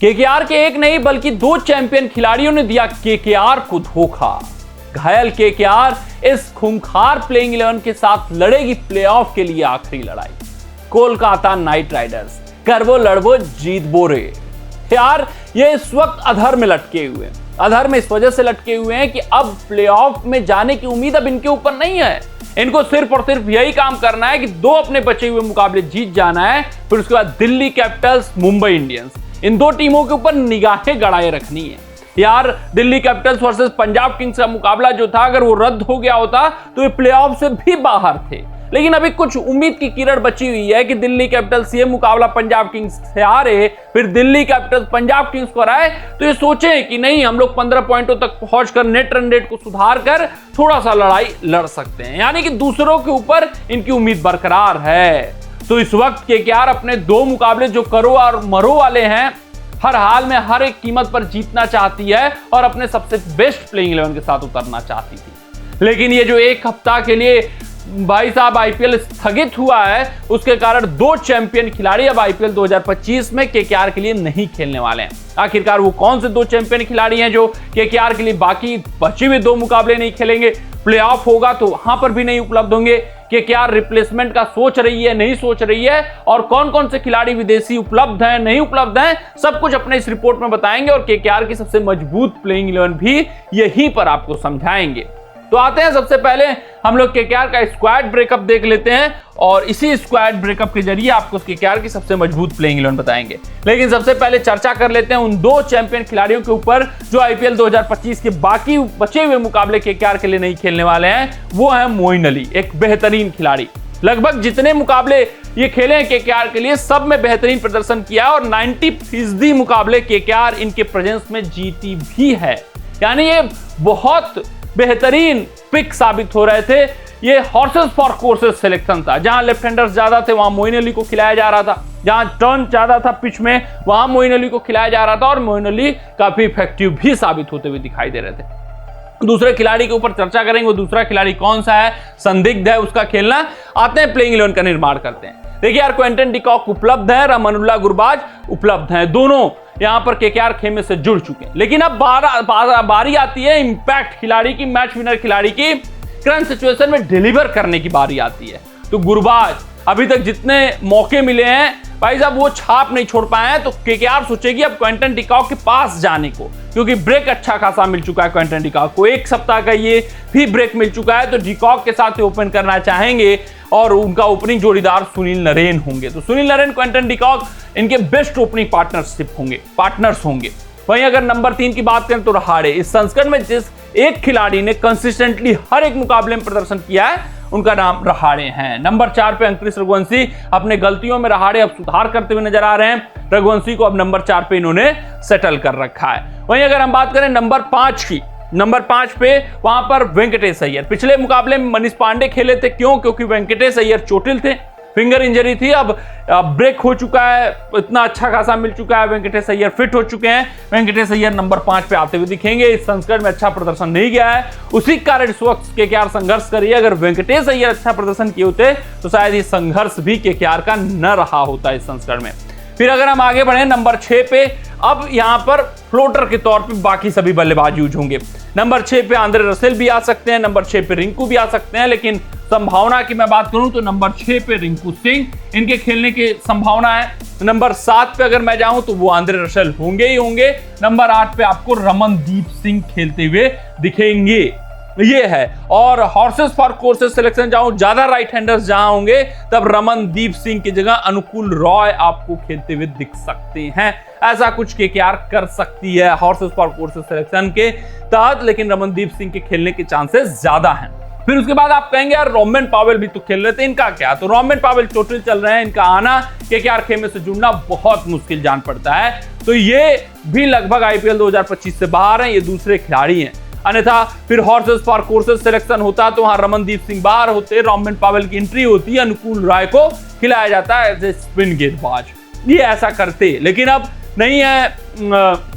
KKR के एक नहीं बल्कि 2 चैंपियन खिलाड़ियों ने दिया केकेआर को धोखा। घायल केकेआर इस खूंखार प्लेइंग 11 के साथ लड़ेगी प्लेऑफ के लिए आखिरी लड़ाई। कोलकाता नाइट राइडर्स करवो लड़वो जीत बोरे। यार ये इस वक्त अधर में लटके हुए हैं। अधर में इस वजह से लटके हुए हैं कि अब प्लेऑफ में जाने की उम्मीद अब इनके ऊपर नहीं है। इनको सिर्फ और सिर्फ यही काम करना है कि 2 अपने बचे हुए मुकाबले जीत जाना है, फिर उसके बाद दिल्ली कैपिटल्स, मुंबई इंडियंस, इन 2 टीमों के ऊपर निगाहें गड़ाए रखनी है। यार Delhi Capitals versus Punjab Kings का मुकाबला जो था, अगर वो रद्द हो गया होता तो ये प्लेऑफ से भी बाहर थे। लेकिन अभी कुछ उम्मीद की किरण बची हुई है कि दिल्ली कैपिटल्स ये मुकाबला पंजाब किंग्स से हारे, फिर दिल्ली कैपिटल्स पंजाब किंग्स को हराए तो ये सोचें कि नहीं, हम लोग 15 पॉइंटों तक पहुंचकर नेट रन रेट को सुधार कर थोड़ा सा लड़ाई लड़ सकते हैं। यानी कि दूसरों के ऊपर इनकी उम्मीद बरकरार है। तो इस वक्त केकेआर अपने 2 मुकाबले जो करो और मरो वाले हैं, हर हाल में हर एक कीमत पर जीतना चाहती है और अपने सबसे बेस्ट प्लेइंग 11 के साथ उतरना चाहती थी। लेकिन ये जो 1 हफ्ता के लिए भाई साहब आईपीएल स्थगित हुआ है, उसके कारण 2 चैंपियन खिलाड़ी अब आईपीएल 2025 में केकेआर के लिए नहीं खेलने वाले हैं। आखिरकार वो कौन से 2 चैंपियन खिलाड़ी हैं जो केकेआर के लिए बाकी बचे हुए 2 मुकाबले नहीं खेलेंगे, प्लेऑफ होगा तो वहां पर भी नहीं उपलब्ध होंगे, केकेआर रिप्लेसमेंट का सोच रही है नहीं सोच रही है, और कौन कौन से खिलाड़ी विदेशी उपलब्ध हैं नहीं उपलब्ध हैं, सब कुछ अपने इस रिपोर्ट में बताएंगे और केकेआर की सबसे मजबूत प्लेइंग 11 भी यहीं पर आपको समझाएंगे। तो आते हैं, सबसे पहले हम लोग केकेआर का स्क्वाड ब्रेकअप देख लेते हैं और इसी स्क्वाड ब्रेकअप के जरिए आपको केकेआर की सबसे मजबूत प्लेइंग 11 बताएंगे। लेकिन सबसे पहले चर्चा कर लेते हैं उन 2 चैंपियन खिलाड़ियों के ऊपर जो आईपीएल 2025 के बाकी बचे हुए मुकाबले केकेआर के लिए नहीं खेलने वाले हैं। वो है मोइन अली, एक बेहतरीन खिलाड़ी। लगभग जितने मुकाबले ये खेले हैं केकेआर के लिए, सब में बेहतरीन प्रदर्शन किया है और 90% मुकाबले केकेआर इनके प्रेजेंस में जीती भी है। यानी ये बहुत बेहतरीन पिक साबित हो रहे थे। ये हॉर्सेस फॉर कोर्सेस सिलेक्शन था, जहां लेफ्ट हैंडर्स ज्यादा थे वहां मोइन अली को खिलाया जा रहा था, जहां टर्न ज्यादा था पिच में वहां मोइन अली को खिलाया जा रहा था और मोइन अली काफी इफेक्टिव भी साबित होते हुए दिखाई दे रहे थे। दूसरे खिलाड़ी के ऊपर चर्चा करेंगे, वो दूसरा खिलाड़ी कौन सा है, संदिग्ध है उसका खेलना। आते हैं प्लेइंग 11 का निर्माण करते हैं। देखिए यार, क्विंटन डिकॉक उपलब्ध है, रहमानुल्लाह गुरबाज उपलब्ध हैं, दोनों यहां पर केकेआर खेमे से जुड़ चुके हैं। लेकिन अब बारी आती है इंपैक्ट खिलाड़ी की, मैच विनर खिलाड़ी की, करंट सिचुएशन में डिलीवर करने की बारी आती है। तो गुरबाज अभी तक जितने मौके मिले हैं भाई साहब वो छाप नहीं छोड़ पाए हैं, तो केकेआर सोचेगी अब क्विंटन डिकॉक के पास जाने को, क्योंकि ब्रेक अच्छा खासा मिल चुका है क्विंटन डिकॉक को, 1 सप्ताह का ये भी ब्रेक मिल चुका है। तो डिकॉक के साथ ओपन करना चाहेंगे और उनका ओपनिंग जोड़ीदार सुनील नरेन होंगे। तो सुनील नरेन, क्विंटन डिकॉक इनके बेस्ट ओपनिंग पार्टनर्स होंगे। वहीं अगर नंबर 3 की बात करें तो रहाड़े। इस संस्करण में जिस एक खिलाड़ी ने कंसिस्टेंटली हर एक मुकाबले में प्रदर्शन किया है उनका नाम रहाड़े हैं। नंबर 4 पे अंकुरिश रघुवंशी, अपने गलतियों में रहाड़े अब सुधार करते हुए नजर आ रहे हैं। रघुवंशी को अब नंबर 4 पे इन्होंने सेटल कर रखा है। वहीं अगर हम बात करें नंबर 5 की, नंबर 5 पे वहां पर वेंकटेश अय्यर। पिछले मुकाबले में मनीष पांडे खेले थे, क्यों? क्योंकि वेंकटेश अय्यर चोटिल थे, फिंगर इंजरी थी। अब ब्रेक हो चुका है, इतना अच्छा खासा मिल चुका है, वेंकटेश अय्यर फिट हो चुके हैं। वेंकटेश अय्यर नंबर 5 पे आते हुए दिखेंगे। इस संस्करण में अच्छा प्रदर्शन नहीं गया है, उसी कारण इस वक्त केकेआर संघर्ष करिए। अगर वेंकटेश अय्यर अच्छा प्रदर्शन किए होते तो शायद ये संघर्ष भी केकेआर का न रहा होता इस संस्करण में। फिर अगर हम आगे बढ़े नंबर 6 पे, अब यहां पर फ्लोटर के तौर पे बाकी सभी बल्लेबाज यूज होंगे। नंबर 6 पे आंद्रे रसेल भी आ सकते हैं, नंबर 6 पे रिंकू भी आ सकते हैं, लेकिन संभावना की मैं बात करूं तो नंबर 6 पे रिंकू सिंह, इनके खेलने की संभावना है। नंबर 7 पे अगर मैं जाऊं तो वो आंद्रे रसेल होंगे ही होंगे। नंबर 8 पे आपको रमनदीप सिंह खेलते हुए दिखेंगे, ये है। और हॉर्सेस फॉर कोर्सेस सिलेक्शन जाऊं, ज्यादा राइट हैंडर्स जहां होंगे तब रमनदीप सिंह की जगह अनुकूल रॉय आपको खेलते हुए दिख सकते हैं। ऐसा कुछ केकेआर कर सकती है हॉर्सेस फॉर कोर्सेस सिलेक्शन के तहत, लेकिन रमनदीप सिंह के खेलने के चांसेस ज्यादा हैं। फिर उसके बाद आप कहेंगे यार रोमेन पावेल भी तो खेल रहे थे, इनका क्या? तो रोमेन पावेल चोटिल चल रहे हैं, इनका आना केकेआर खेमे से जुड़ना बहुत मुश्किल जान पड़ता है। तो ये भी लगभग आईपीएल 2025 से बाहर हैं, ये दूसरे खिलाड़ी हैं। अन्यथा फिर हॉर्सेस फॉर कोर्सेस सिलेक्शन होता तो वहां रमनदीप सिंह बाहर होते, रोमेन पावेल की एंट्री होती, अनुकूल राय को खिलाया जाता है एज ए स्पिन गेंदबाज, ये ऐसा करते। लेकिन अब नहीं है।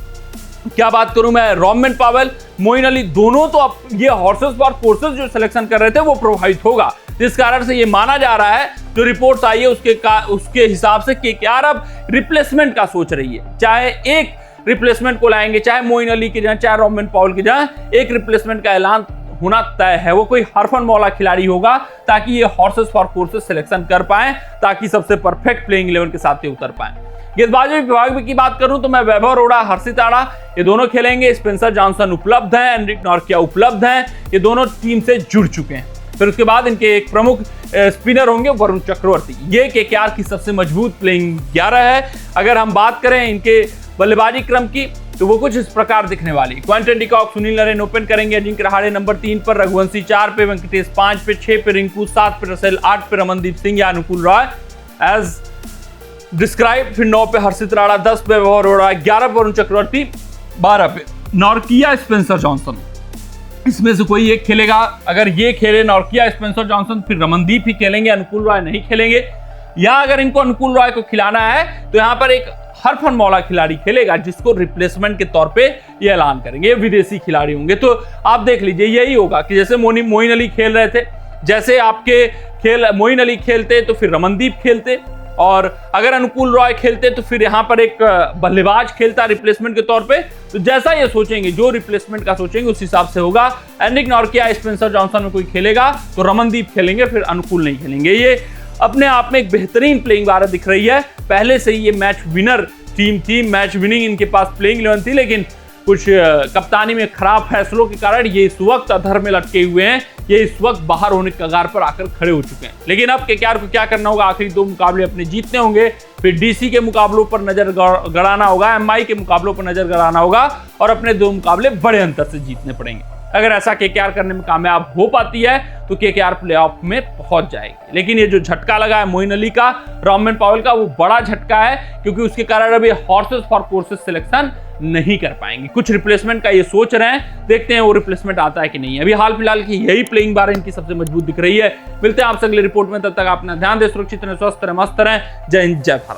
क्या बात करूं मैं, रोमेन पावेल, मोइन अली, दोनों तो अब ये हॉर्सेस फॉर कोर्सेस जो सिलेक्शन कर रहे थे वो प्रभावित होगा। जिस कारण से ये माना जा रहा है, जो रिपोर्ट्स आई है उसके हिसाब से केकेआर अब रिप्लेसमेंट का सोच रही है। चाहे एक रिप्लेसमेंट को लाएंगे, चाहे मोइन अली की जगह, चाहे रोमिन पॉवेल की जगह, एक रिप्लेसमेंट का ऐलान होना तय है। वो कोई हरफन मौला खिलाड़ी होगा ताकि ये हॉर्सेस फॉर कोर्सेस सिलेक्शन कर पाए, ताकि सबसे परफेक्ट प्लेइंग 11 के साथ ये उतर पाए। गेंदबाजी विभाग की बात करूं तो मैं वैभव अरोड़ा, हर्षित आड़ा ये दोनों खेलेंगे। स्पेंसर जॉनसन उपलब्ध हैं, एनरिक नॉर्किया उपलब्ध हैं, ये दोनों टीम से जुड़ चुके हैं। फिर उसके बाद इनके एक प्रमुख स्पिनर होंगे वरुण चक्रवर्ती। ये केकेआर की सबसे मजबूत प्लेइंग 11 है। अगर हम बात करें इनके बल्लेबाजी क्रम की तो वो कुछ इस प्रकार दिखने वाली। Quinton de Kock, Sunil Narine open करेंगे, अजिंक्य रहाणे नंबर 3 पर, रघुवंशी 4 पे, वेंकटेश 5 पे, 6 पे रिंकू, 7 पे रसेल, 8 पे रमनदीप सिंह या अनुकूल रॉय एज डिस्क्राइब, फिर 9 पे हर्षित राणा, 10 पे वैभव अरोड़ा, 11 पे वरुण चक्रवर्ती, 12 पे नॉर्किया, स्पेंसर जॉनसन। इसमें से कोई एक खेलेगा। अगर ये खेले नॉर्किया, स्पेंसर जॉनसन, फिर रमनदीप ही खेलेंगे, अनुकूल रॉय नहीं खेलेंगे। या अगर इनको अनुकूल रॉय को खिलाना है तो यहाँ पर एक हरफन मौला खिलाड़ी खेलेगा, जिसको रिप्लेसमेंट के तौर पे ये ऐलान करेंगे। ये विदेशी खिलाड़ी होंगे। तो आप देख लीजिए, यही होगा कि जैसे मोइन अली खेल रहे थे, जैसे आपके मोइन अली खेलते तो फिर रमनदीप खेलते, और अगर अनुकूल रॉय खेलते तो फिर यहाँ पर एक बल्लेबाज खेलता रिप्लेसमेंट के तौर पे। तो जैसा ये सोचेंगे, जो रिप्लेसमेंट का सोचेंगे उस हिसाब से होगा। एनरिक नॉर्किया, स्पेंसर जॉनसन में कोई खेलेगा तो रमनदीप खेलेंगे, फिर अनुकूल नहीं खेलेंगे। ये अपने आप में एक बेहतरीन प्लेइंग 12 दिख रही है। पहले से ही ये मैच विनर टीम थी, मैच विनिंग इनके पास प्लेइंग 11 थी, लेकिन कुछ कप्तानी में खराब फैसलों के कारण ये इस वक्त अधर में लटके हुए हैं। ये इस वक्त बाहर होने के कगार पर आकर खड़े हो चुके हैं। लेकिन अब केकेआर को क्या करना होगा? आखिरी 2 मुकाबले अपने जीतने होंगे, फिर डीसी के मुकाबलों पर नजर गड़ाना होगा, एमआई के मुकाबलों पर नजर गड़ाना होगा, और अपने 2 मुकाबले बड़े अंतर से जीतने पड़ेंगे। अगर ऐसा केकेआर करने में कामयाब हो पाती है तो केकेआर प्लेऑफ में पहुंच जाएगी। लेकिन ये जो झटका लगा है मोइन अली का, रोमिन पॉवेल का, वो बड़ा झटका है, क्योंकि उसके कारण अभी हॉर्सेस फॉर कोर्सेस सिलेक्शन नहीं कर पाएंगे। कुछ रिप्लेसमेंट का ये सोच रहे हैं, देखते हैं वो रिप्लेसमेंट आता है कि नहीं। अभी हाल फिलहाल की यही प्लेइंग 12 इनकी सबसे मजबूत दिख रही है। मिलते हैं आपसे अगले रिपोर्ट में, तब तक अपना ध्यान दें, सुरक्षित रहें, स्वस्थ रहें, मस्त रहें। जय हिंद, जय भारत।